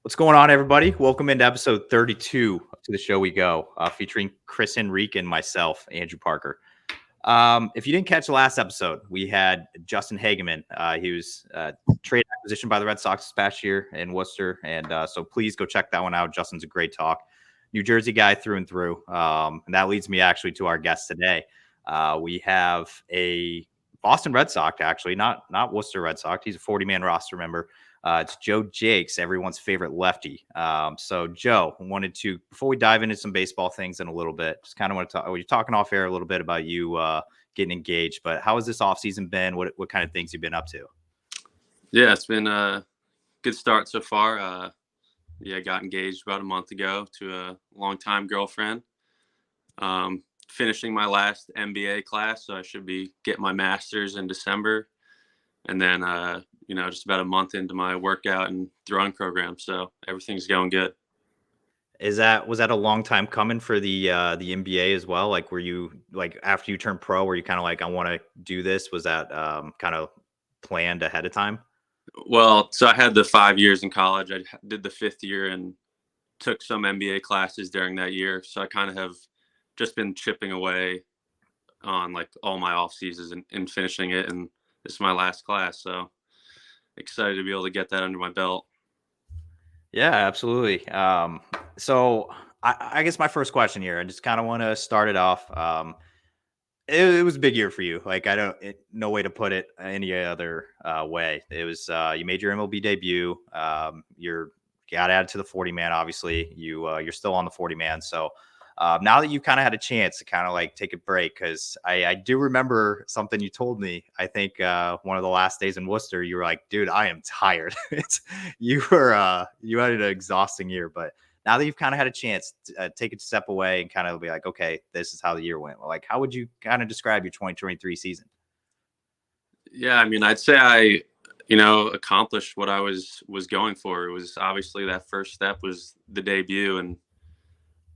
What's going on, everybody? Welcome into episode 32 to the show we go, featuring Chris Henrique and myself, Andrew Parker. If you didn't catch the last episode, we had Justin Hageman. He was trade acquisition by the Red Sox this past year in Worcester, and so please go check that one out. Justin's a great talk. New Jersey guy through and through. And that leads me actually to our guest today. We have a Boston Red Sox, actually, not Worcester Red Sox. He's a 40-man roster member. It's Joe Jacques, everyone's favorite lefty. So, Joe, wanted to, before we dive into some baseball things in a little bit, just kind of want to talk. You're talking off air a little bit about you getting engaged, but how has this offseason been? What kind of things you've been up to? Yeah, it's been a good start so far. I got engaged about a month ago to a longtime girlfriend. Finishing my last MBA class, so I should be getting my master's in December. And then, just about a month into my workout and throwing program. So everything's going good. Was that a long time coming for the NBA as well? Like, were you like after you turned pro, were you kind of like, I want to do this? Was that kind of planned ahead of time? Well, so I had the 5 years in college. I did the fifth year and took some MBA classes during that year. So I kind of have just been chipping away on like all my off seasons and finishing it. And this is my last class. So excited to be able to get that under my belt. Yeah, absolutely. So I guess my first question here, I just kind of want to start it off. It was a big year for you. Like, no way to put it any other way. It was, you made your MLB debut. You're got added to the 40-man. Obviously, you're still on the 40-man. So now that you've kind of had a chance to kind of like take a break, because I do remember something you told me. I think one of the last days in Worcester, you were like, "Dude, I am tired." You had an exhausting year, but now that you've kind of had a chance to take a step away and kind of be like, okay, this is how the year went. Like, how would you kind of describe your 2023 season? Yeah, I mean, I'd say I accomplished what I was going for. It was obviously that first step was the debut, and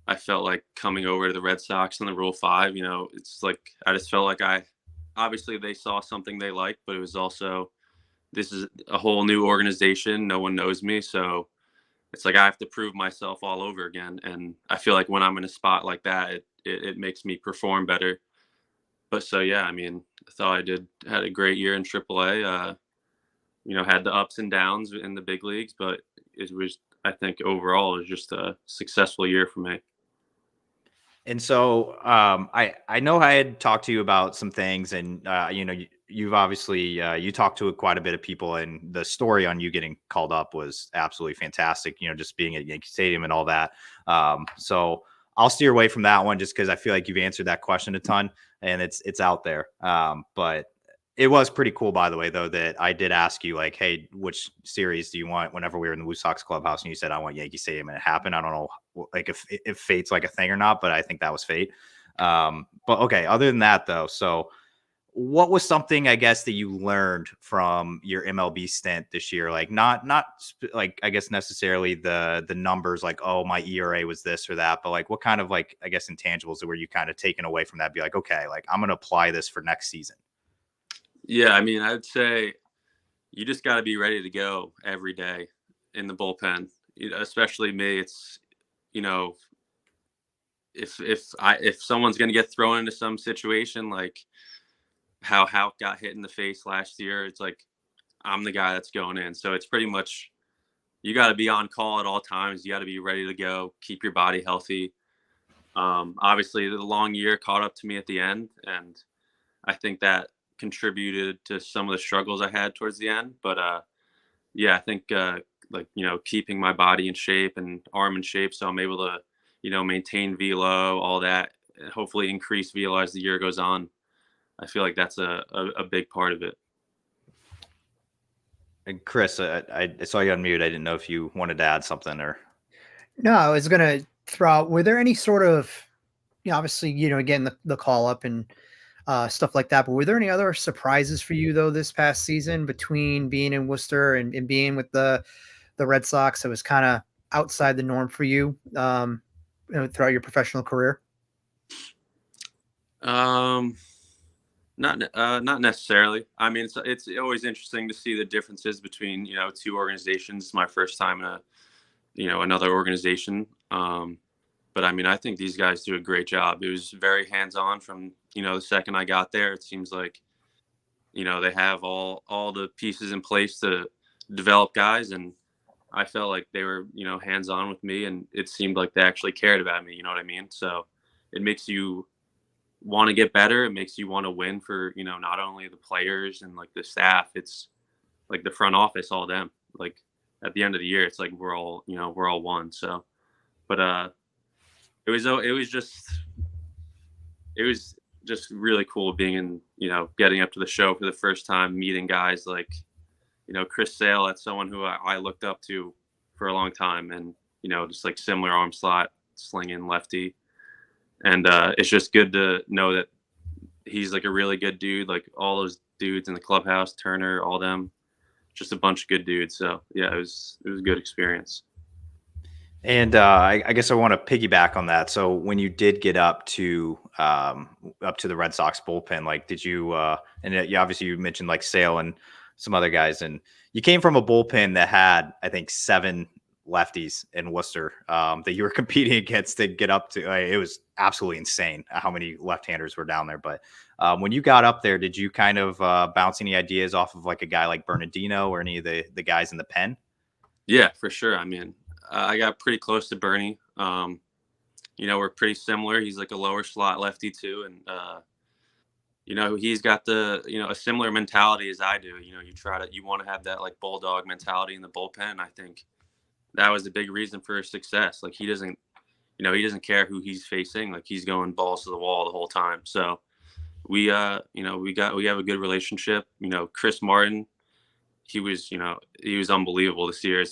I felt like coming over to the Red Sox in the Rule 5, it's like I just felt like obviously they saw something they liked, but it was also, this is a whole new organization. No one knows me. So it's like I have to prove myself all over again. And I feel like when I'm in a spot like that, it makes me perform better. But so, yeah, I mean, I thought had a great year in AAA. Had the ups and downs in the big leagues, but it was, I think overall, it was just a successful year for me. And so I know I had talked to you about some things, and you've obviously you talked to quite a bit of people, and the story on you getting called up was absolutely fantastic. Just being at Yankee Stadium and all that. So I'll steer away from that one just because I feel like you've answered that question a ton, and it's out there. But it was pretty cool, by the way, though, that I did ask you, like, hey, which series do you want whenever we were in the Blue Sox clubhouse? And you said, I want Yankee Stadium, and it happened. I don't know like if fate's like a thing or not, but I think that was fate. But okay, other than that, though, so what was something, I guess, that you learned from your MLB stint this year? Like, not like, I guess, necessarily the numbers, like, oh, my ERA was this or that, but like, what kind of, like, I guess, intangibles were you kind of taken away from that? Be like, okay, like, I'm going to apply this for next season. Yeah, I mean, I'd say you just got to be ready to go every day in the bullpen. Especially me, it's if someone's going to get thrown into some situation like how Houck got hit in the face last year, it's like I'm the guy that's going in. So it's pretty much you got to be on call at all times. You got to be ready to go, keep your body healthy. Obviously, the long year caught up to me at the end, and I think that contributed to some of the struggles I had towards the end. But yeah, I think keeping my body in shape and arm in shape, so I'm able to maintain velo, all that, and hopefully increase velo as the year goes on. I feel like that's a big part of it. And Chris, I saw you on mute. I didn't know if you wanted to add something or. No, I was going to throw out, were there any sort of, obviously, again, the call up and stuff like that, but were there any other surprises for you, though, this past season between being in Worcester and being with the Red Sox that was kind of outside the norm for you, throughout your professional career? Not necessarily. I mean, it's always interesting to see the differences between two organizations. It's my first time in another organization. But I mean, I think these guys do a great job. It was very hands-on from, the second I got there. It seems like, they have all the pieces in place to develop guys. And I felt like they were, hands-on with me, and it seemed like they actually cared about me. You know what I mean? So it makes you want to get better. It makes you want to win for, not only the players and like the staff, it's like the front office, all them. Like at the end of the year, it's like we're all one. So, but it was just really cool being in, getting up to the show for the first time, meeting guys like, Chris Sale. That's someone who I looked up to for a long time, and just like similar arm slot, slinging lefty, and it's just good to know that he's like a really good dude. Like all those dudes in the clubhouse, Turner, all them, just a bunch of good dudes. So yeah, it was a good experience. And I guess I want to piggyback on that. So when you did get up to the Red Sox bullpen, like did you and you obviously you mentioned like Sale and some other guys, and you came from a bullpen that had I think 7 lefties in Worcester that you were competing against to get up to. It was absolutely insane how many left-handers were down there. But when you got up there, did you kind of bounce any ideas off of like a guy like Bernardino or any of the guys in the pen? Yeah, for sure. I mean, I got pretty close to Bernie. We're pretty similar. He's like a lower slot lefty too. And, he's got a similar mentality as I do. You want to have that like bulldog mentality in the bullpen. I think that was the big reason for his success. Like he doesn't care who he's facing. Like he's going balls to the wall the whole time. So we have a good relationship. Chris Martin, he was unbelievable this year.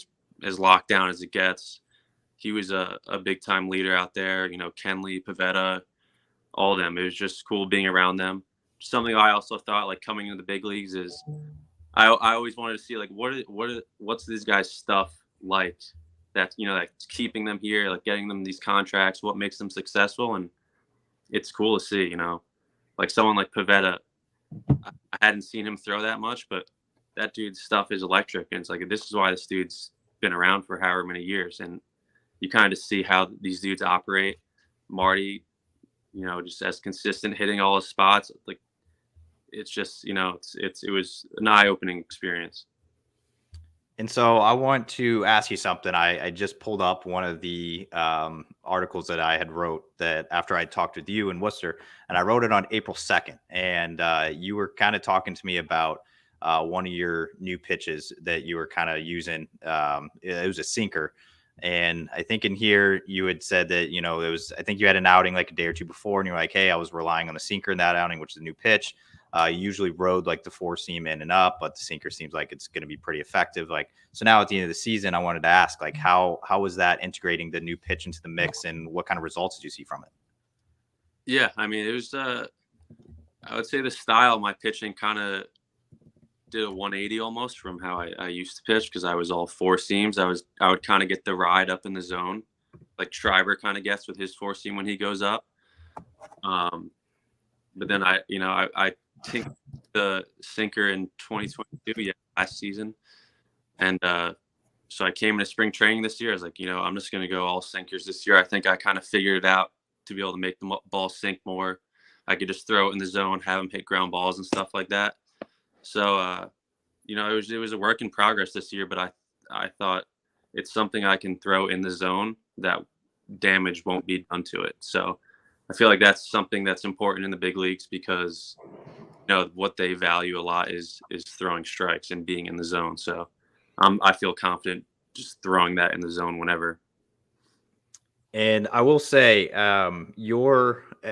As locked down as it gets. He was a big time leader out there. Kenley, Pavetta, all of them. It was just cool being around them. Something I also thought like coming into the big leagues is I always wanted to see like what's these guys' stuff like that's that's keeping them here, like getting them these contracts, what makes them successful. And it's cool to see, like someone like Pavetta. I hadn't seen him throw that much, but that dude's stuff is electric. And it's like, this is why this dude's been around for however many years. And you kind of see how these dudes operate. Marty, just as consistent, hitting all his spots. Like it's just, it was an eye-opening experience. And so I want to ask you something. I just pulled up one of the articles that I had wrote that after I talked with you in Worcester, and I wrote it on April 2nd. And you were kind of talking to me about one of your new pitches that you were kind of using. It was a sinker. And I think in here you had said that, I think you had an outing like a day or two before and you're like, hey, I was relying on the sinker in that outing, which is a new pitch. You usually rode like the 4-seam in and up, but the sinker seems like it's going to be pretty effective. Like, so now at the end of the season, I wanted to ask, like, how was that integrating the new pitch into the mix and what kind of results did you see from it? Yeah. I mean, it was, I would say the style of my pitching kind of did a 180 almost from how I used to pitch, because I was all 4 seams. I would kind of get the ride up in the zone, like Schreiber kind of gets with his 4-seam when he goes up. But then I think the sinker in 2022, last season, and so I came into spring training this year. I was like, I'm just going to go all sinkers this year. I think I kind of figured it out to be able to make the ball sink more. I could just throw it in the zone, have them hit ground balls and stuff like that. So, it was a work in progress this year, but I thought it's something I can throw in the zone that damage won't be done to it. So I feel like that's something that's important in the big leagues, because, what they value a lot is throwing strikes and being in the zone. So I feel confident just throwing that in the zone whenever. And I will say,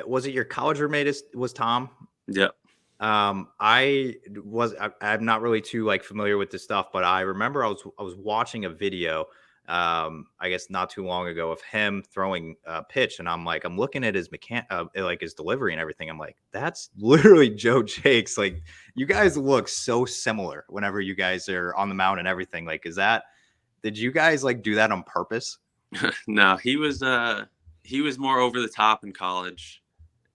was it your college roommate was Tom? Yeah. I'm not really too like familiar with this stuff, but I remember I was watching a video, I guess not too long ago, of him throwing a pitch, and I'm looking at his like his delivery and everything. I'm like, that's literally Joe Jacques. Like, you guys look so similar whenever you guys are on the mound and everything. Like, did you guys like do that on purpose? No, he was more over the top in college,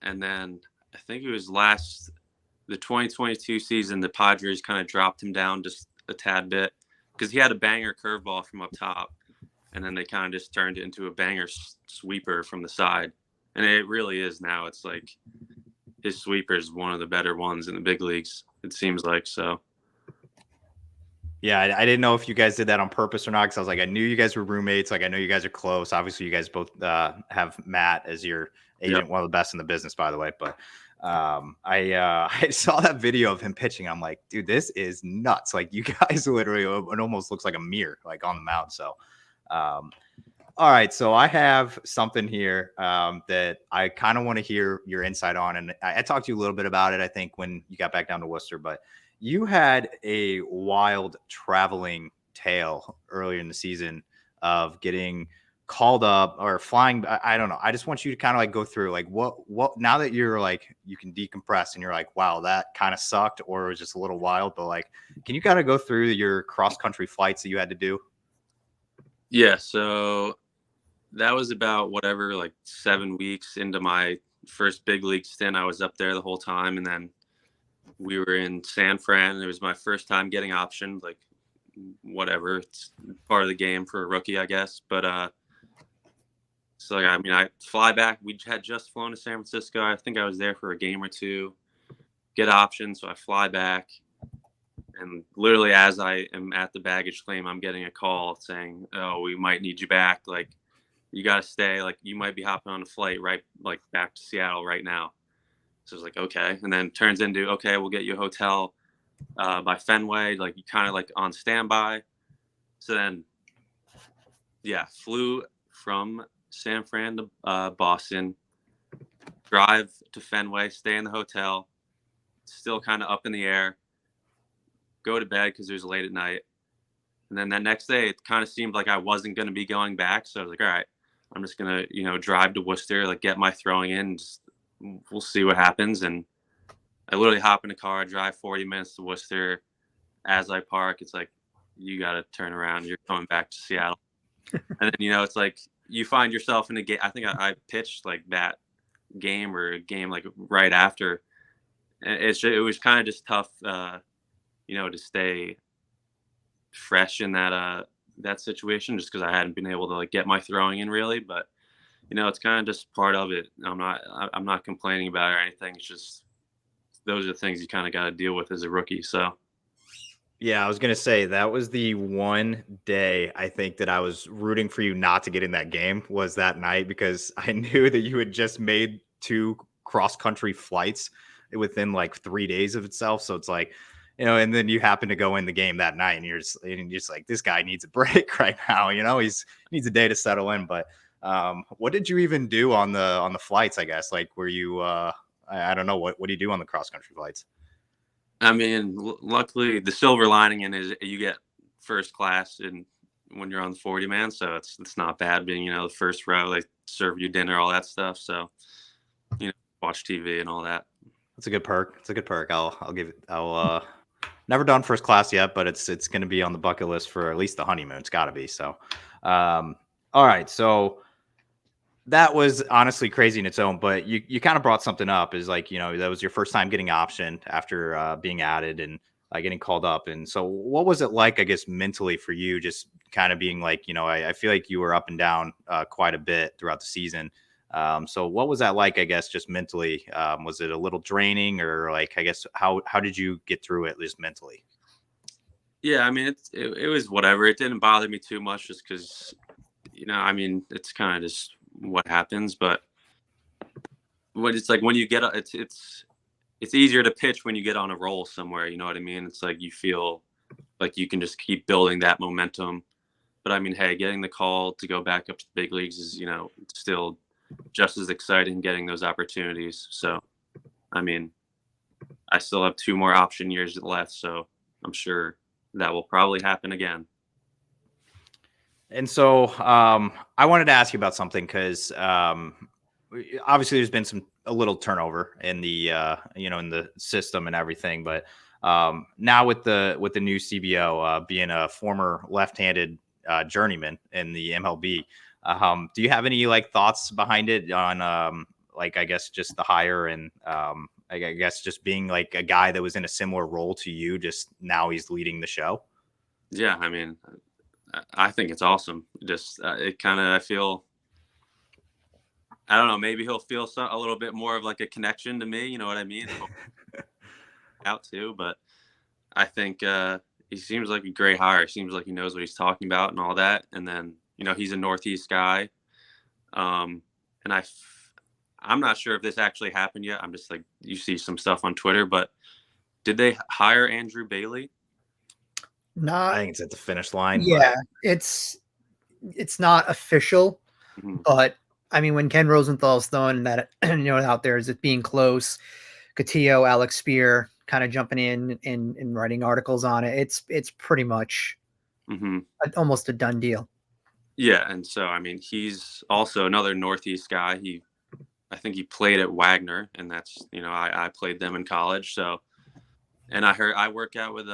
and then I think it was the 2022 season, the Padres kind of dropped him down just a tad bit because he had a banger curveball from up top. and then they kind of just turned it into a banger sweeper from the side. And it really is now. It's like his sweeper is one of the better ones in the big leagues, it seems like. So Yeah, I didn't know if you guys did that on purpose or not, because I was like, I knew you guys were roommates. Like, I know you guys are close. Obviously, you guys both have Matt as your agent, yep. one of the best in the business, by the way. But I saw that video of him pitching. I'm like, dude, this is nuts. Like, you guys literally, it almost looks like a mirror, like on the mound. So, all right. So I have something here that I kind of want to hear your insight on. And I talked to you a little bit about it, I think, when you got back down to Worcester, but you had a wild traveling tale earlier in the season of getting called up or flying. I don't know. I just want you to kind of like go through like what now that you're like, you can decompress and you're like, wow, that kind of sucked, or it was just a little wild, but like, can you kind of go through your cross country flights that you had to do? Yeah. So that was about whatever, like 7 weeks into my first big league stint. I was up there the whole time. And then we were in San Fran, and it was my first time getting optioned, like whatever. It's part of the game for a rookie, I guess. But so like, I mean, I fly back. We had just flown to San Francisco. I think I was there for a game or two, get optioned. So I fly back, and literally as I am at the baggage claim, I'm getting a call saying, "Oh, we might need you back. Like, you got to stay. Like, you might be hopping on a flight right, like back to Seattle right now." So I was like, okay. And then turns into, okay, we'll get you a hotel by Fenway, like you kind of like on standby. So then, yeah, flew from San Fran to Boston, drive to Fenway, stay in the hotel, still kind of up in the air, go to bed because it was late at night. And then that next day, it kind of seemed like I wasn't going to be going back. So I was like, all right, I'm just going to, drive to Worcester, like get my throwing in. We'll see what happens. And I literally hop in a car, drive 40 minutes to Worcester. As I park, it's like, you got to turn around. You're coming back to Seattle. And then, it's like you find yourself in a game. I think I pitched like that game or a game like right after. And it was kind of just tough, to stay fresh in that situation, just because I hadn't been able to like get my throwing in really. But it's kind of just part of it. I'm not complaining about it or anything. It's just those are the things you kind of got to deal with as a rookie. So Yeah, I was gonna say that was the one day I think that I was rooting for you not to get in that game, was that night, because I knew that you had just made 2 cross country flights within like 3 days of itself. So it's like, and then you happen to go in the game that night, and you're just like, this guy needs a break right now. He's needs a day to settle in. But what did you even do on the flights? I guess, like, were you I don't know, what do you do on the cross country flights? I mean, luckily the silver lining in is you get first class and when you're on the 40 man, so it's not bad being the first row. They serve you dinner, all that stuff. So watch TV and all that. That's a good perk. It's a good perk. I'll give it. I'll never done first class yet, but it's going to be on the bucket list for at least the honeymoon. It's got to be. So, all right. So that was honestly crazy in its own, but you kind of brought something up, is like, that was your first time getting optioned after being added and getting called up. And so what was it like, I guess, mentally for you, just kind of being like, I feel like you were up and down quite a bit throughout the season. So what was that like, I guess, just mentally? Was it a little draining, or like, I guess, how did you get through it just mentally? Yeah, I mean, it was whatever. It didn't bother me too much just because, I mean, it's kind of just what happens. But when it's like when you get it's easier to pitch when you get on a roll somewhere. You know what I mean? It's like you feel like you can just keep building that momentum. But I mean, hey, getting the call to go back up to the big leagues is still just as exciting, getting those opportunities. So, I mean, I still have 2 more option years left, so I'm sure that will probably happen again. And so I wanted to ask you about something, because obviously there's been a little turnover in the in the system and everything, but now with the new CBO being a former left-handed journeyman in the MLB, do you have any like thoughts behind it on like, I guess, just the hire, and I guess just being like a guy that was in a similar role to you, just now he's leading the show? Yeah, I mean, I think it's awesome. Just it kind of I feel I don't know, maybe he'll feel a little bit more of like a connection to me. You know what I mean? Out too, but I think he seems like a great hire. Seems like he knows what he's talking about and all that. And then he's a Northeast guy, and I'm not sure if this actually happened yet. I'm just like you see some stuff on Twitter, but did they hire Andrew Bailey? Not, I think it's at the finish line. yeah, it's not official, but I mean, when Ken Rosenthal's throwing that, out there as it being close, Cotillo, Alex Spear kind of jumping in and writing articles on it. It's pretty much almost a done deal. Yeah, and so I mean, he's also another Northeast guy. I think he played at Wagner, and that's I played them in college. So, and I work out with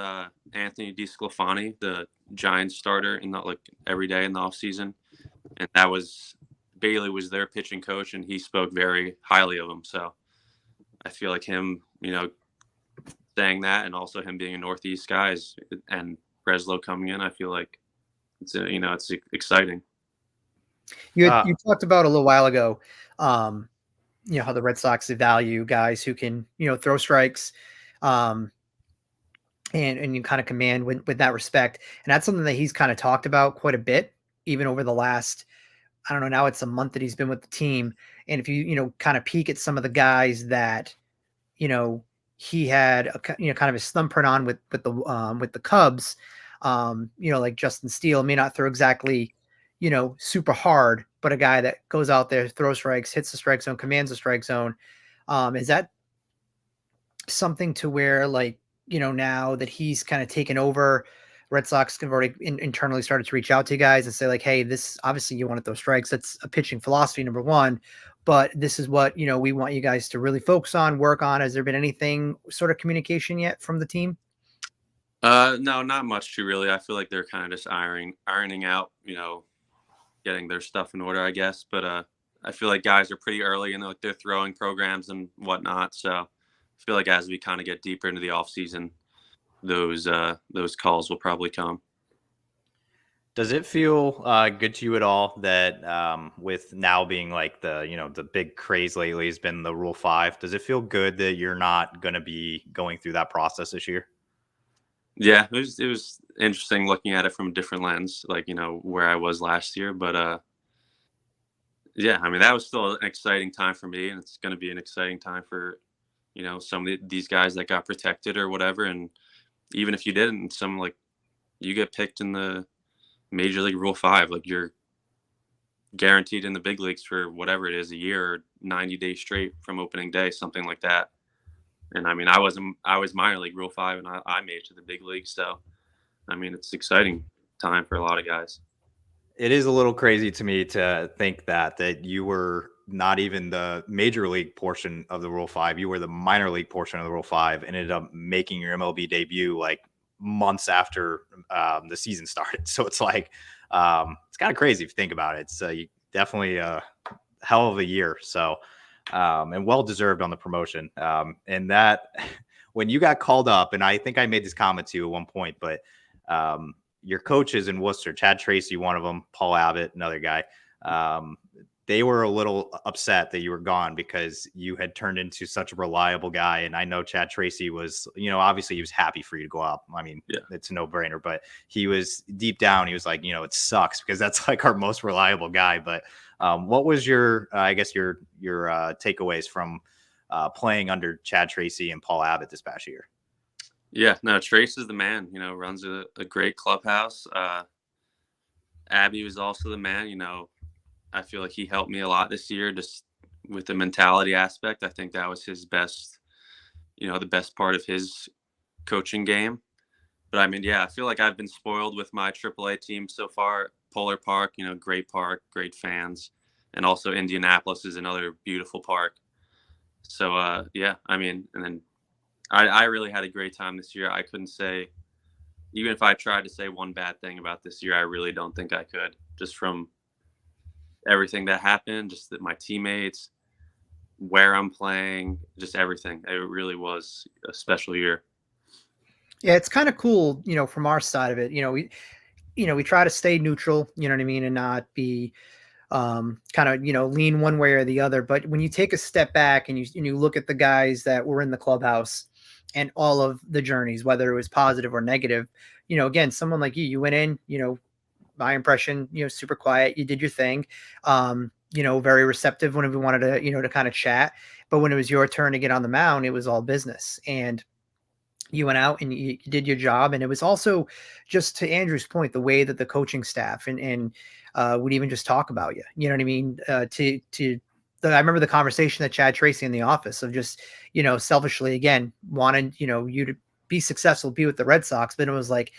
Anthony DeSclafani, the Giants starter, in every day in the off season, and Bailey was their pitching coach, and he spoke very highly of him. So, I feel like him, saying that, and also him being a Northeast guy, and Breslow coming in, I feel like it's it's exciting. You talked about a little while ago, how the Red Sox value guys who can throw strikes, and you kind of command with that respect, and that's something that he's kind of talked about quite a bit, even over the last, I don't know, now it's a month that he's been with the team, and if you kind of peek at some of the guys that he had kind of his thumbprint on with the Cubs, like Justin Steele may not throw exactly super hard, but a guy that goes out there, throws strikes, hits the strike zone, commands the strike zone. Is that something to where now that he's kind of taken over, Red Sox have already internally started to reach out to guys and say like, hey, this obviously you want to throw strikes. That's a pitching philosophy, number one, but this is what, we want you guys to really focus on, work on. Has there been anything sort of communication yet from the team? No, not much too really. I feel like they're kind of just ironing out, getting their stuff in order, I guess. But I feel like guys are pretty early in their throwing programs and whatnot. So I feel like as we kind of get deeper into the off season, those calls will probably come. Does it feel good to you at all that with now being like the big craze lately has been the Rule 5? Does it feel good that you're not going to be going through that process this year? Yeah, it was interesting looking at it from a different lens, where I was last year. But yeah, I mean, that was still an exciting time for me, and it's going to be an exciting time for some of these guys that got protected or whatever. And even if you didn't, you get picked in the Major League Rule 5, you're guaranteed in the big leagues for whatever it is, a year or 90 days straight from opening day, something like that. And I mean, I was minor league Rule 5, and I made it to the big league. So, I mean, it's exciting time for a lot of guys. It is a little crazy to me to think that you were not even the major league portion of the Rule 5. You were the minor league portion of the Rule 5 and ended up making your MLB debut months after the season started. So it's it's kind of crazy if you think about it. It's definitely a hell of a year. So and well deserved on the promotion. And that when you got called up, and I think I made this comment to you at one point, but your coaches in Worcester, Chad Tracy, one of them, Paul Abbott, another guy, they were a little upset that you were gone because you had turned into such a reliable guy. And I know Chad Tracy was, obviously he was happy for you to go up. I mean, yeah, it's a no brainer, but he was deep down. He was like, it sucks because that's our most reliable guy. But what was your takeaways from playing under Chad Tracy and Paul Abbott this past year? Yeah, no, Trace is the man, runs a great clubhouse. Abby was also the man, I feel like he helped me a lot this year just with the mentality aspect. I think that was his best, the best part of his coaching game. But I mean, yeah, I feel like I've been spoiled with my AAA team so far. Polar Park, great park, great fans. And also Indianapolis is another beautiful park. So, yeah, I mean, and then I really had a great time this year. I couldn't say, even if I tried to say one bad thing about this year, I really don't think I could, just from everything that happened, just that my teammates, where I'm playing, just everything. It really was a special year. Yeah, it's kind of cool, from our side of it. we try to stay neutral, you know what I mean, and not be kind of, lean one way or the other. But when you take a step back and you look at the guys that were in the clubhouse and all of the journeys, whether it was positive or negative, again, someone like you went in, my impression, super quiet. You did your thing. Very receptive whenever we wanted to, to kind of chat. But when it was your turn to get on the mound, it was all business. And you went out and you did your job. And it was also, just to Andrew's point, the way that the coaching staff and would even just talk about you. You know what I mean? I remember the conversation that Chad Tracy in the office of just, selfishly again wanted, you to be successful, be with the Red Sox, but it was like,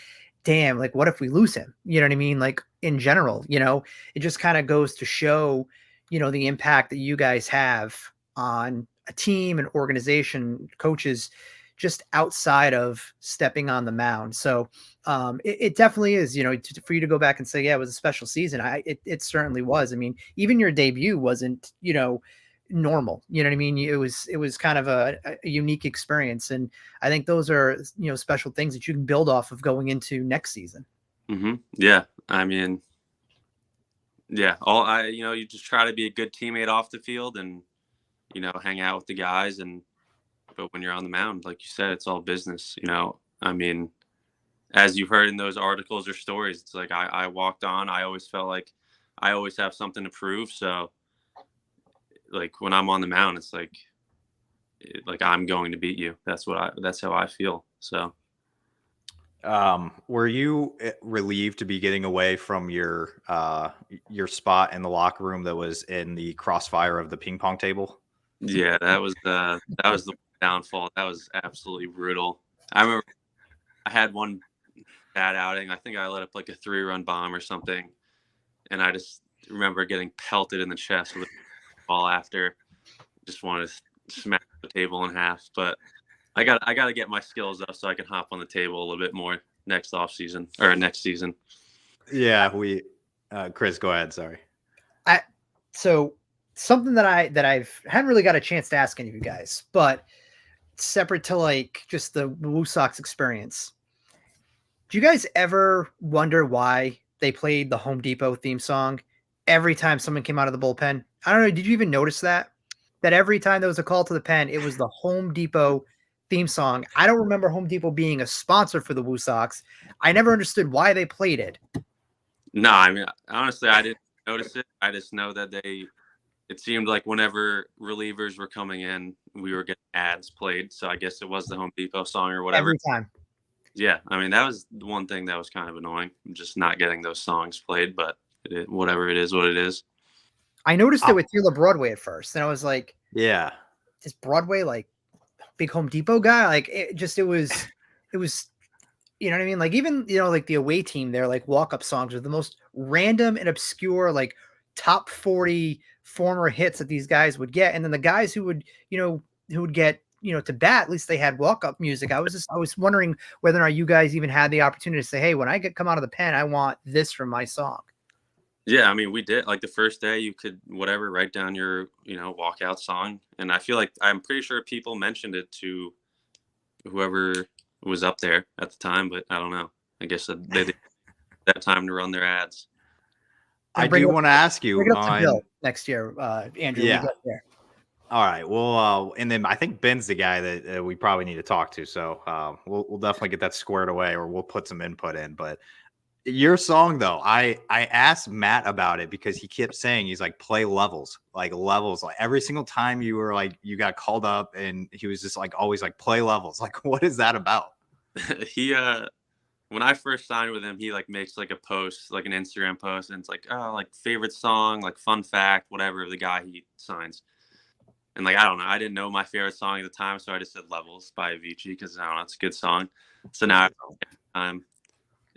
damn, like what if we lose him? You know what I mean? Like in general, it just kind of goes to show, the impact that you guys have on a team and organization, coaches, just outside of stepping on the mound. So it definitely is, for you to go back and say, yeah, it was a special season. It certainly was. I mean, even your debut wasn't, normal. You know what I mean? It was kind of a unique experience. And I think those are, special things that you can build off of going into next season. Mm-hmm. Yeah. I mean, yeah, you just try to be a good teammate off the field and, hang out with the guys. But when you're on the mound, like you said, it's all business, I mean, as you've heard in those articles or stories, it's like I walked on. I always felt like I always have something to prove. So, like when I'm on the mound, it's like I'm going to beat you. That's how I feel. So, were you relieved to be getting away from your spot in the locker room that was in the crossfire of the ping pong table? Yeah, that was the downfall. That was absolutely brutal. I remember I had one bad outing. I think I let up like a 3-run bomb or something, and I just remember getting pelted in the chest with a ball after. Just wanted to smash the table in half, but I got to get my skills up so I can hop on the table a little bit more next season. Yeah, Chris, go ahead. Sorry. So something that I've hadn't really got a chance to ask any of you guys, but separate to like just the Woo Sox experience. Do you guys ever wonder why they played the Home Depot theme song every time someone came out of the bullpen? I don't know. Did you even notice that every time there was a call to the pen, it was the Home Depot theme song? I don't remember Home Depot being a sponsor for the Woo Sox. I never understood why they played it. No, I mean, honestly, I didn't notice it. I just know that it seemed like whenever relievers were coming in, we were getting ads played. So I guess it was the Home Depot song or whatever. Every time. Yeah, I mean, that was the one thing that was kind of annoying, just not getting those songs played, but whatever it is, what it is. I noticed it with Taylor Broadway at first, and I was like, yeah, is Broadway like big Home Depot guy? Like it was, you know what I mean? Like even, like the away team, their like walk-up songs are the most random and obscure, like top 40 former hits that these guys would get. And then the guys who would get, to bat, at least they had walk-up music. I was wondering whether or not you guys even had the opportunity to say, hey, when I come out of the pen, I want this from my song. Yeah, I mean, we did. Like the first day, you could write down your walkout song, and I feel like I'm pretty sure people mentioned it to whoever was up there at the time, but I don't know. I guess they did that time to run their ads. I do want to ask you on Bill next year, Andrew. Yeah. We get there. All right. Well, and then I think Ben's the guy that we probably need to talk to. So we'll definitely get that squared away, or we'll put some input in. But your song, though, I asked Matt about it because he kept saying he's like play levels. Like every single time you were like you got called up, and he was just like always like play levels. Like, what is that about? He when I first signed with him, he like makes like a post, like an Instagram post, and it's like, oh, like favorite song, like fun fact, whatever of the guy he signs. And like, I don't know, I didn't know my favorite song at the time, so I just said Levels by Avicii because I don't know, it's a good song. So now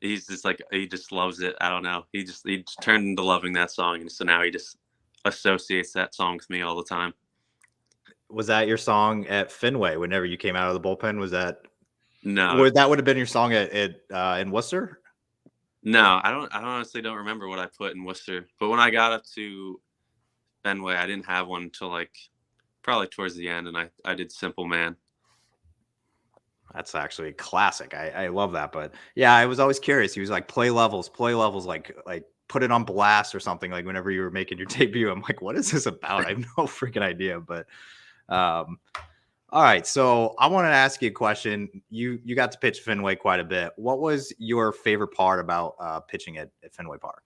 he's just like, he just loves it. I don't know. He just turned into loving that song, and so now he just associates that song with me all the time. Was that your song at Fenway whenever you came out of the bullpen? Was that? No. That would have been your song in Worcester? No, I honestly don't remember what I put in Worcester. But when I got up to Fenway, I didn't have one until like probably towards the end, and I did Simple Man. That's actually classic. I love that. But yeah, I was always curious. He was like, play levels, like put it on blast or something. Like whenever you were making your debut, I'm like, what is this about? I have no freaking idea. But um, all right. So I want to ask you a question. You got to pitch Fenway quite a bit. What was your favorite part about pitching at Fenway Park?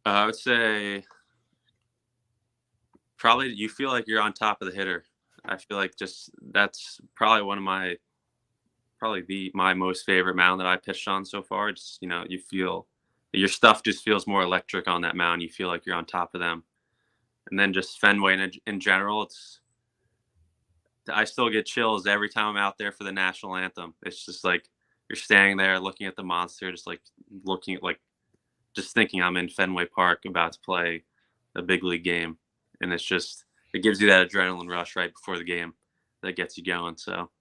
I would say probably you feel like you're on top of the hitter. I feel like just that's probably one of my most favorite mound that I pitched on so far. Just, you feel your stuff just feels more electric on that mound. You feel like you're on top of them. And then just Fenway in general, I still get chills every time I'm out there for the national anthem. It's just like you're standing there looking at the monster, just like looking at just thinking I'm in Fenway Park about to play a big league game. And it gives you that adrenaline rush right before the game that gets you going. So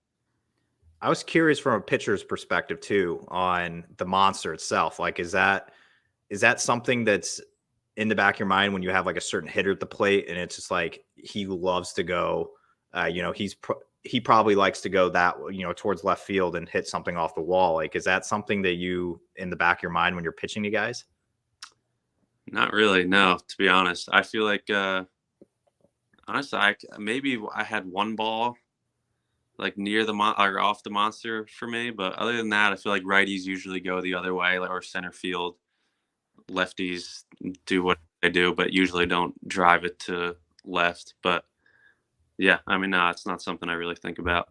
I was curious from a pitcher's perspective too on the monster itself. Like, is that something that's in the back of your mind when you have like a certain hitter at the plate, and it's just like he loves to go, he probably likes to go that towards left field and hit something off the wall. Like, is that something that you in the back of your mind when you're pitching to guys? not really, no. To be honest, I feel like honestly, maybe I had one ball like near the or off the monster for me, but other than that, I feel like righties usually go the other way, or center field. Lefties do what they do, but usually don't drive it to left. But yeah, I mean, no, it's not something I really think about.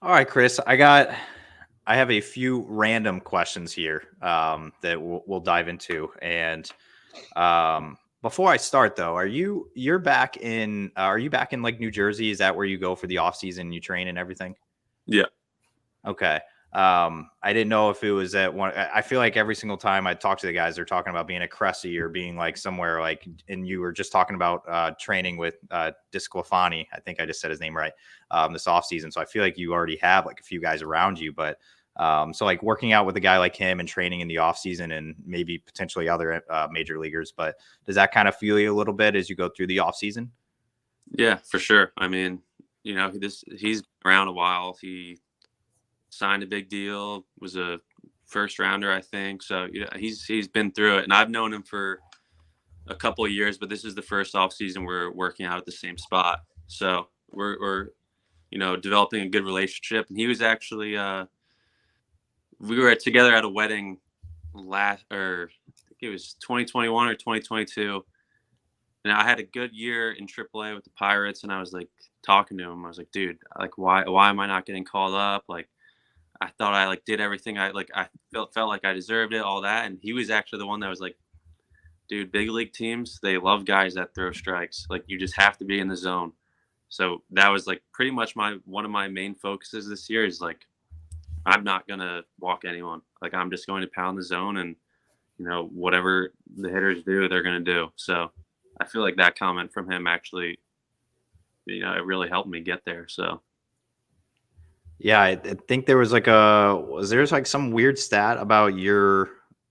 All right, Chris, I have a few random questions here that we'll dive into. And before I start though, are you back in like New Jersey? Is that where you go for the off season, you train and everything? Yeah. Okay. I didn't know if it was at one. I feel like every single time I talk to the guys, they're talking about being at Cressy or being like somewhere like, and you were just talking about training with Disclafani. I think I just said his name right. This off season. So I feel like you already have like a few guys around you, but so like working out with a guy like him and training in the off season and maybe potentially other major leaguers, but does that kind of feel you a little bit as you go through the off season? Yeah, for sure. I mean, he's been around a while. He signed a big deal, was a first rounder, I think. So he's been through it, and I've known him for a couple of years, but this is the first off season we're working out at the same spot. So we're developing a good relationship. And he was actually we were together at a wedding I think it was 2021 or 2022. And I had a good year in AAA with the Pirates, and I was like talking to him. I was like, dude, like why am I not getting called up? Like I thought I did everything I felt like I deserved it, all that. And he was actually the one that was like, dude, big league teams, they love guys that throw strikes. Like you just have to be in the zone. So that was like pretty much one of my main focuses this year is like, I'm not going to walk anyone. Like I'm just going to pound the zone, and whatever the hitters do, they're going to do. So I feel like that comment from him actually, it really helped me get there. So. Yeah, I think there was like some weird stat about you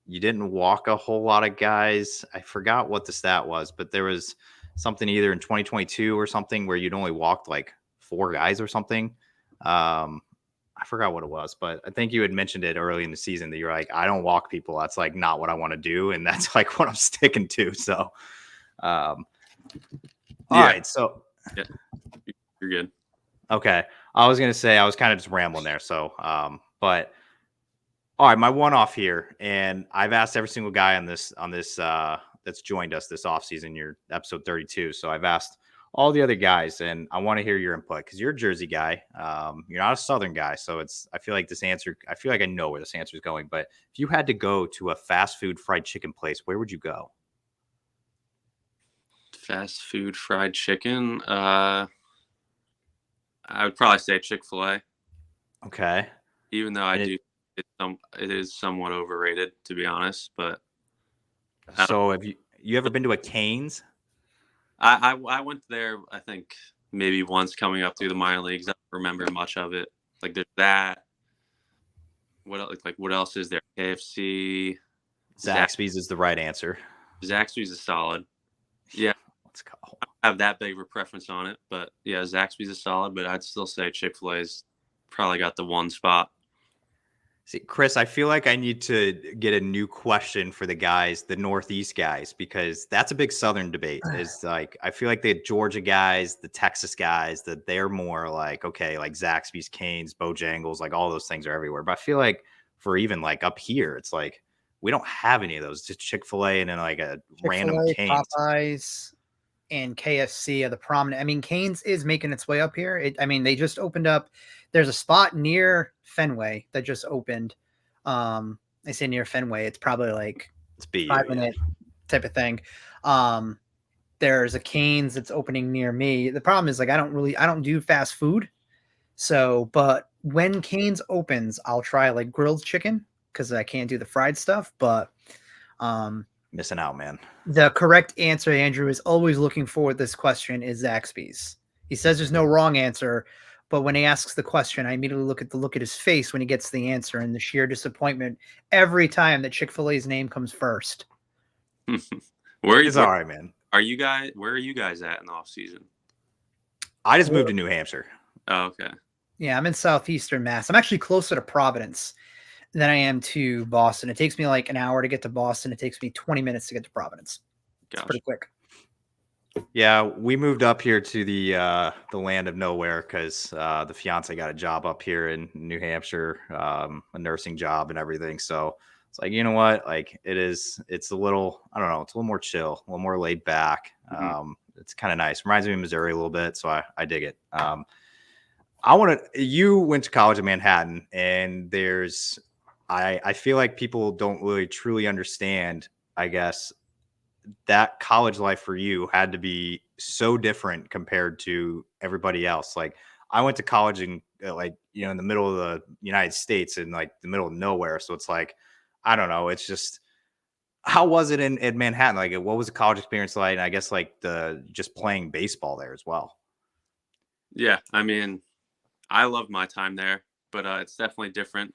didn't walk a whole lot of guys. I forgot what the stat was, but there was something either in 2022 or something where you'd only walked like 4 guys or something. I forgot what it was, but I think you had mentioned it early in the season that you're like, I don't walk people. That's like not what I want to do. And that's like what I'm sticking to. So, all right. So yeah, you're good. Okay. I was going to say, I was kind of just rambling there. So, but all right, my one off here. And I've asked every single guy on this, that's joined us this offseason, your episode 32. So I've asked all the other guys, and I want to hear your input because you're a Jersey guy. You're not a Southern guy. So I feel like I know where this answer is going, but if you had to go to a fast food fried chicken place, where would you go? Fast food fried chicken. I would probably say Chick-fil-A. Okay. Even though it is somewhat overrated, to be honest. But so have you ever been to a Cane's? I went there, I think maybe once coming up through the minor leagues. I don't remember much of it. Like there's that. What else is there? KFC. Zaxby's is the right answer. Zaxby's is solid. Yeah. Let's go. I don't have that big of a preference on it, but yeah, Zaxby's is solid, but I'd still say Chick-fil-A is probably got the one spot. See, Chris, I feel like I need to get a new question for the guys, the Northeast guys, because that's a big Southern debate. Is like, I feel like the Georgia guys, the Texas guys, that they're more like, okay, like Zaxby's, Canes, Bojangles, like all those things are everywhere. But I feel like for even like up here, it's like we don't have any of those. Just Chick-fil-A and then like a random Chick-fil-A, Canes. Popeyes, and KFC are the prominent. I mean, Canes is making its way up here. They just opened up. There's a spot near Fenway that just opened. I say near Fenway. It's probably like It's BU, 5-minute type of thing. There's a Canes that's opening near me. The problem is like I don't do fast food. So, but when Canes opens, I'll try like grilled chicken because I can't do the fried stuff. But missing out, man. the correct answer, Andrew, is always looking forward. This question is Zaxby's. He says there's no wrong answer, but when he asks the question, I immediately look at the look at his face when he gets the answer and the sheer disappointment every time that Chick-fil-A's name comes first. It's all right, man. Where are you guys at in the off season? I just moved to New Hampshire. Oh, okay. Yeah, I'm in southeastern Mass. I'm actually closer to Providence than I am to Boston. It takes me like an hour to get to Boston. It takes me 20 minutes to get to Providence. It's pretty quick. Yeah, we moved up here to the land of nowhere because the fiance got a job up here in New Hampshire, a nursing job and everything. So it's like, you know what? Like it's a little, I don't know, it's a little more chill, a little more laid back. Mm-hmm. It's kind of nice. Reminds me of Missouri a little bit, so I dig it. You went to college in Manhattan, and I feel like people don't really truly understand, I guess, that college life for you had to be so different compared to everybody else. Like I went to college in in the middle of the United States in like the middle of nowhere. So it's like, I don't know. It's just, how was it in Manhattan? Like what was the college experience like? And I guess like just playing baseball there as well. Yeah. I mean, I loved my time there, but it's definitely different.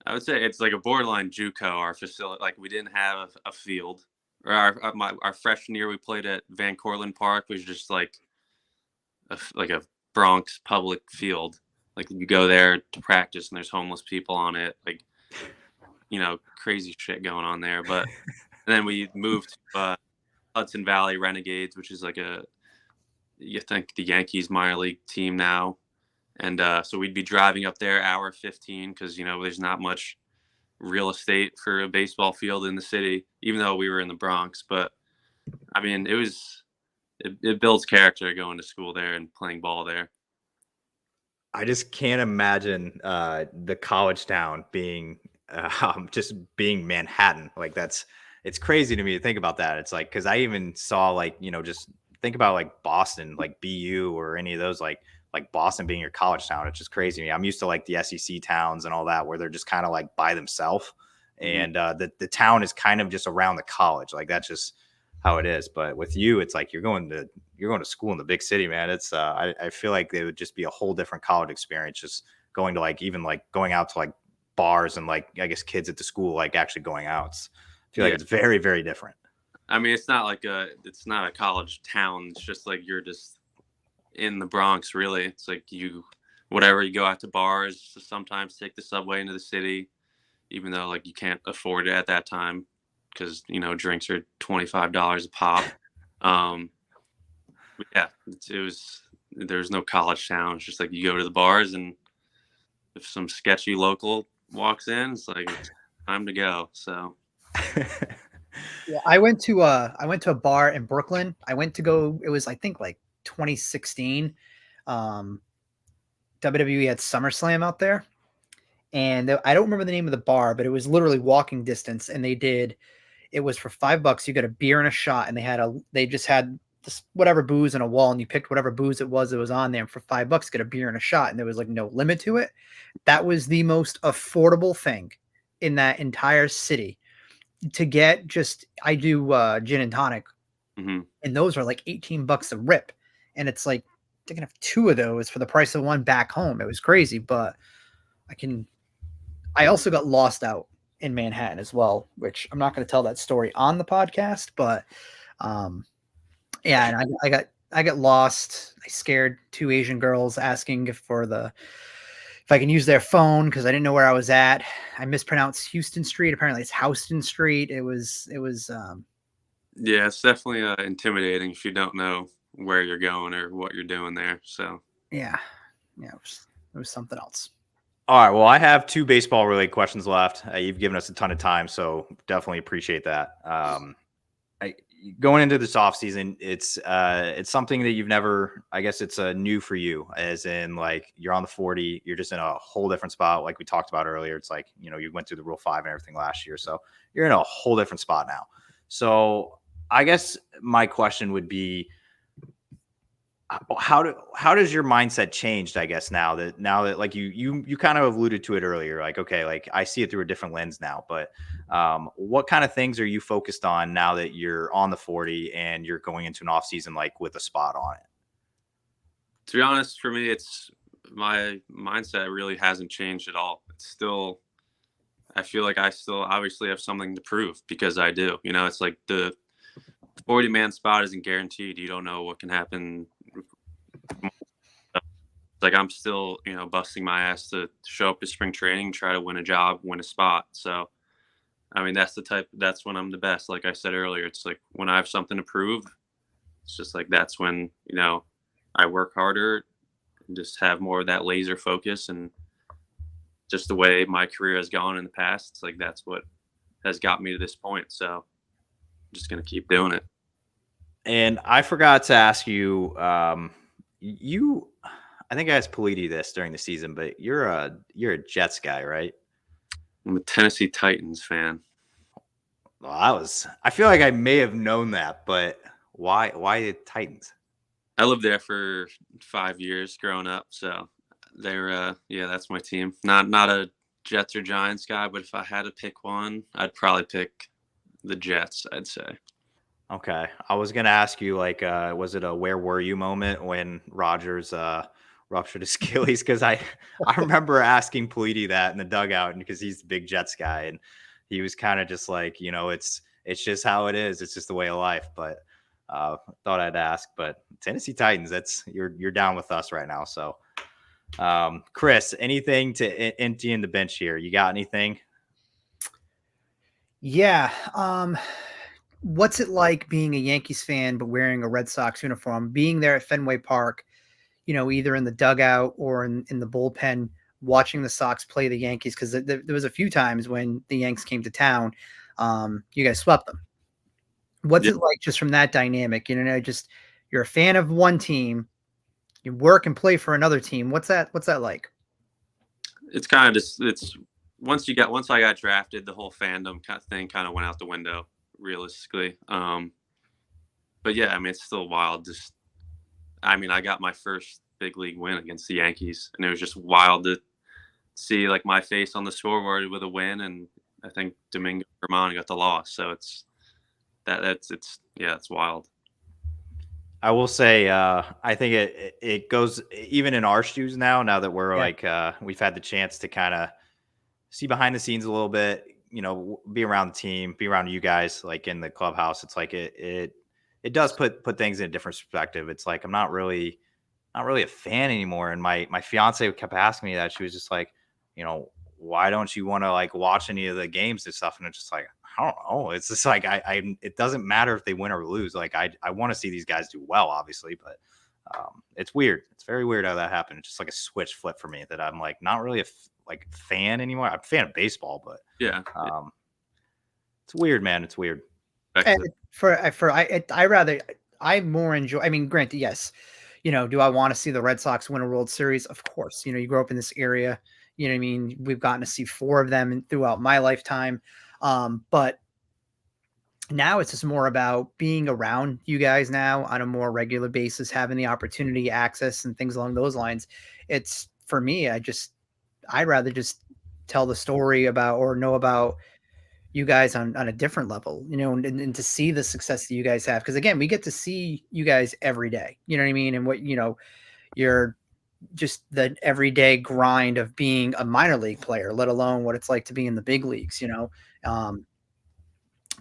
I would say it's like a borderline JUCO, our facility. Like we didn't have a field. Or our freshman year, we played at Van Cortlandt Park, which is just like a Bronx public field. Like you go there to practice, and there's homeless people on it. Like, crazy shit going on there. But then we moved to Hudson Valley Renegades, which is like you think the Yankees minor league team now. And so we'd be driving up there hour 15 because, there's not much real estate for a baseball field in the city, even though we were in the Bronx. But, I mean, it builds character going to school there and playing ball there. I just can't imagine the college town being just being Manhattan. Like it's crazy to me to think about that. It's like, because I even saw like, just think about like Boston, like BU or any of those like Boston being your college town. It's just crazy to me. I'm used to like the SEC towns and all that, where they're just kind of like by themselves. Mm-hmm. And the town is kind of just around the college. Like that's just how it is. But with you, it's like you're going to school in the big city, man. It's I feel like it would just be a whole different college experience, just going to like even like going out to like bars and like I guess kids at the school like actually going out. I feel like it's very, very different. I mean, it's not a college town. It's just like you're just in the Bronx, really. It's like you go out to bars, sometimes take the subway into the city, even though like you can't afford it at that time because drinks are $25 a pop. But yeah, there's no college town. It's just like you go to the bars, and if some sketchy local walks in, it's like it's time to go. So yeah, I went to a bar in Brooklyn. It was I think like 2016. WWE had SummerSlam out there, and I don't remember the name of the bar, but it was literally walking distance. And it was for $5. You got a beer and a shot, and they just had this whatever booze on a wall, and you picked whatever booze it was that was on there. And for $5, get a beer and a shot, and there was like no limit to it. That was the most affordable thing in that entire city to get. I do gin and tonic, mm-hmm. and those are like $18 a rip. And it's like, they can have two of those for the price of one back home. It was crazy, but I also got lost out in Manhattan as well, which I'm not going to tell that story on the podcast, but yeah. And get lost. I scared 2 Asian girls asking if I can use their phone because I didn't know where I was at. I mispronounced Houston Street. Apparently it's Houston Street. It was Yeah, it's definitely intimidating if you don't know where you're going or what you're doing there. So yeah, it was something else. All right. Well, I have 2 baseball related questions left. You've given us a ton of time, so definitely appreciate that. Going into this offseason, it's something that you've never, I guess it's new for you, as in like you're on the 40, you're just in a whole different spot. Like we talked about earlier, it's like, you went through the Rule 5 and everything last year. So you're in a whole different spot now. So I guess my question would be, how does your mindset changed, I guess, now that like you kind of alluded to it earlier, like, okay, like I see it through a different lens now, but what kind of things are you focused on now that you're on the 40 and you're going into an off season like with a spot on it? to be honest, for me, it's my mindset really hasn't changed at all. It's still, I feel like I still obviously have something to prove because I do. It's like the 40-man spot isn't guaranteed. You don't know what can happen. Like I'm still, busting my ass to show up to spring training, try to win a job, win a spot. So, I mean, that's when I'm the best. Like I said earlier, it's like when I have something to prove, it's just like, that's when, I work harder and just have more of that laser focus. And just the way my career has gone in the past, it's like, that's what has got me to this point. So I'm just going to keep doing it. And I forgot to ask you, I think I asked Politi this during the season, but you're a Jets guy, right? I'm a Tennessee Titans fan. Well, I feel like I may have known that, but why the Titans? I lived there for 5 years growing up, so they're that's my team. Not a Jets or Giants guy, but if I had to pick one, I'd probably pick the Jets, I'd say. Okay. I was gonna ask you, like, was it a where were you moment when Rodgers ruptured his Achilles? Because I remember asking Politi that in the dugout, because he's the big Jets guy, and he was kind of just like, it's just how it is. It's just the way of life. But thought I'd ask. But Tennessee Titans, you're down with us right now. So, Chris, anything to empty in the bench here? You got anything? Yeah. What's it like being a Yankees fan but wearing a Red Sox uniform? Being there at Fenway Park, either in the dugout or in the bullpen, watching the Sox play the Yankees, because there was a few times when the Yanks came to town, you guys swept them. What's it like just from that dynamic? Just you're a fan of one team, you work and play for another team. What's that like? It's kind of just once I got drafted, the whole fandom thing kind of went out the window, realistically. But yeah, I mean, it's still wild. I got my first big league win against the Yankees, and it was just wild to see like my face on the scoreboard with a win, and I think Domingo Germán got the loss. So it's wild. I will say, I think it goes even in our shoes now that we're we've had the chance to kind of see behind the scenes a little bit, be around the team, be around you guys, like in the clubhouse. It's like it does put things in a different perspective. It's like I'm not really a fan anymore. And my fiance kept asking me that. She was just like, why don't you want to like watch any of the games and stuff? And it's just like, I don't know. It's just like it doesn't matter if they win or lose. Like I want to see these guys do well, obviously, but it's weird. It's very weird how that happened. It's just like a switch flip for me that I'm like not really a fan anymore. I'm a fan of baseball, but it's weird, man. It's weird. I more enjoy. I mean, granted, yes. Do I want to see the Red Sox win a World Series? Of course. You grow up in this area. You know what I mean? We've gotten to see 4 of them throughout my lifetime. But now it's just more about being around you guys now on a more regular basis, having the opportunity, access, and things along those lines. It's for me, I'd rather just tell the story about or know about you guys on a different level, and to see the success that you guys have. Because again, we get to see you guys every day, you know what I mean? And what, you're just the everyday grind of being a minor league player, let alone what it's like to be in the big leagues,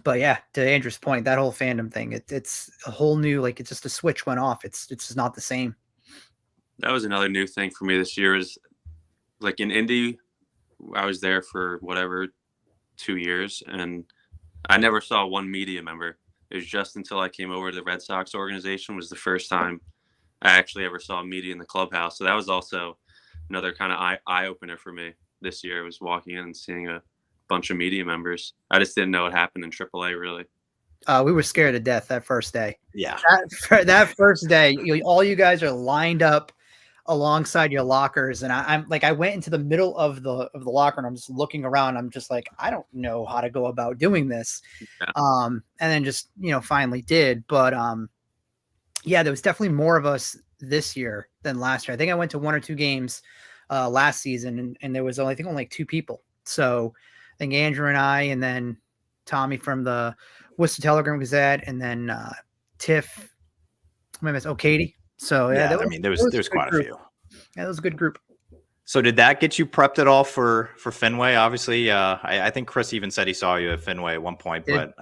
But yeah, to Andrew's point, that whole fandom thing, it's a whole new, like, it's just a switch went off. It's just not the same. That was another new thing for me this year is like in Indy, I was there for whatever 2 years and I never saw one media member. It was just until I came over to the Red Sox organization was the first time I actually ever saw media in the clubhouse. So that was also another kind of eye opener for me this year. Was walking in and seeing a bunch of media members. I just didn't know what happened in AAA really. We were scared to death that first day. Yeah. That first day, all you guys are lined up alongside your lockers, and I'm like, I went into the middle of the locker, and I'm just looking around. I'm just like, I don't know how to go about doing this. Yeah. And then just finally did. But yeah, there was definitely more of us this year than last year. I think I went to 1 or 2 games last season, and there was only, I think, only 2 people. So I think Andrew and I, and then Tommy from the Worcester Telegram Gazette, and then Tiff, Katie. So yeah, I mean, there was quite a few. Yeah, that was a good group. So did that get you prepped at all for Fenway? Obviously, I think Chris even said he saw you at Fenway at one point. But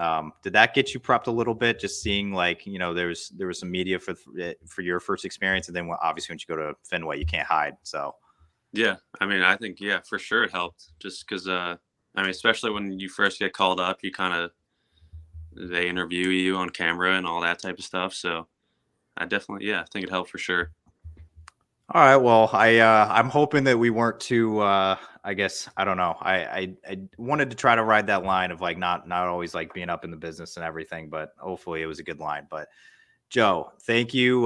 did that get you prepped a little bit? Just seeing like there was some media for your first experience, and then obviously once you go to Fenway, you can't hide. So yeah, I mean, I think for sure it helped. Just because I mean, especially when you first get called up, they interview you on camera and all that type of stuff. So I definitely, I think it helped for sure. All right. Well, I'm hoping that we weren't too. I guess I don't know. I wanted to try to ride that line of like not always like being up in the business and everything, but hopefully it was a good line. But Joe, thank you.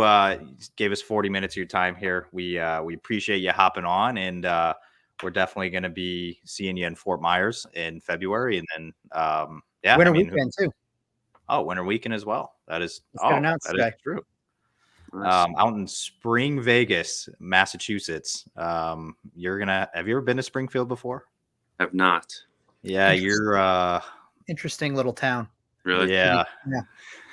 Gave us 40 minutes of your time here. We appreciate you hopping on, and we're definitely going to be seeing you in Fort Myers in February, and then winter weekend too. Oh, winter weekend as well. That is that is true. Nice. Out in Spring Vegas, Massachusetts. Have you ever been to Springfield before? Have not. Yeah, you're interesting little town. Really? Yeah.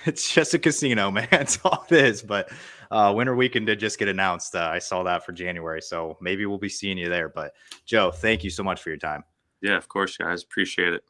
It's just a casino, man. It's all it is. But winter weekend did just get announced. I saw that for January, so maybe we'll be seeing you there. But Joe, thank you so much for your time. Yeah, of course, guys. Appreciate it.